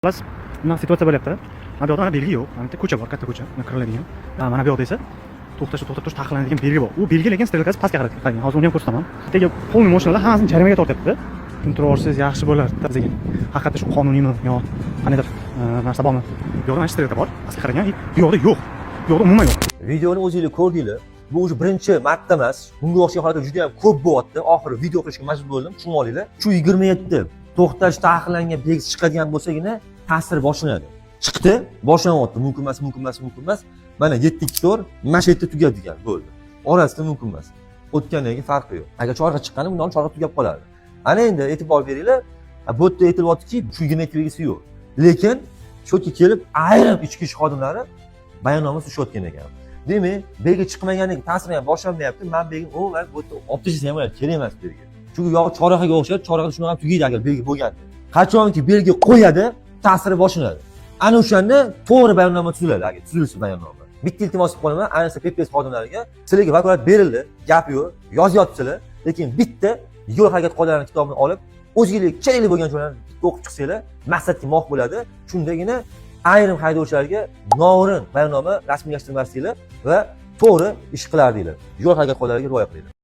Xullas, bunaqa situatsiya bo'lyapti. Mana bu yoqda mana belgi yo'q. Mana bitta ko'cha bor, katta ko'cha. Mana kiriladigan. Mana bu yoqda esa to'xtab turish taqiqlanadigan belgi bor. U belgi lekin strelkasi pastga qarang. Hozir uni ham ko'rsataman. Bittaga polniy mashinalar hammasini jarimaga tortyapti. Tushuntirib yuborsangiz yaxshi bo'lardi bizga. Haqiqatda shu qonuniymi yo qanaqadir narsa bormi? Bu yoqda mana strelka bor. Pastga qaragan, bu yoqda yo'q. Bu yoqda umuman yo'q. Videoni o'zingizlar ko'rdinglar. Bu o'zi birinchi marta emas. Bunga o'xshagan holatlar juda ham ko'p bo'lyapti. Oxiri video qilishga majbur bo'ldim. Tushunib olinglar. Shu 27 to'xtash taqiqlangan belgisi chiqadigan bo'lsagina ta'sir boshlanadi. Chiqdi, boshlanyapti. Mumkin emas. Mana 7-2-4 mana shu yerda tugadigan bo'ldi. Orasida mumkin emas. O'tgandan keyin farqi yo'q. Agar chorga chiqqanda bundan chorga tugab qoladi. Ana endi e'tibor beringlar. Bu yerda aytilyaptiki, shu 27 belgisi yo'q. Lekin shu yerga kelib ayrim ichki ish xodimlari bayonnoma tushayotgan ekan. Demak, belgi chiqmaganiga ta'sir ham boshlanmayapti. Men belgi bu yerda olib tashlasa ham bo'ladi, kerak emas belgi. Chunki yo'q chorrahaga o'xshab, chorrahada shunaqa ham tugaydi agar belgi bo'lganda. Qachonki belgi qo'yadi, ta'siri boshlanadi. Ana o'shanda to'g'ri bayonnoma tuziladi, agar tuzilsa bayonnoma. Bitta iltimos qilib qolaman, ayniqsa PPS xodimlariga, sizlarga vakolat berildi, gap yo'q, yozyapsizlar, lekin bitta yo'l harakat qoidalarining kitobini olib, o'zingizga kerakli bo'lgan joylarni o'qib chiqsanglar, maqsadga muvofiq bo'ladi. Shundagina ayrim haydovchilarga noo'rin bayonnoma rasmiylashtirmasliklar va to'g'ri ish qilardinglar. Yo'l harakat qoidalariga rioya qilinglar.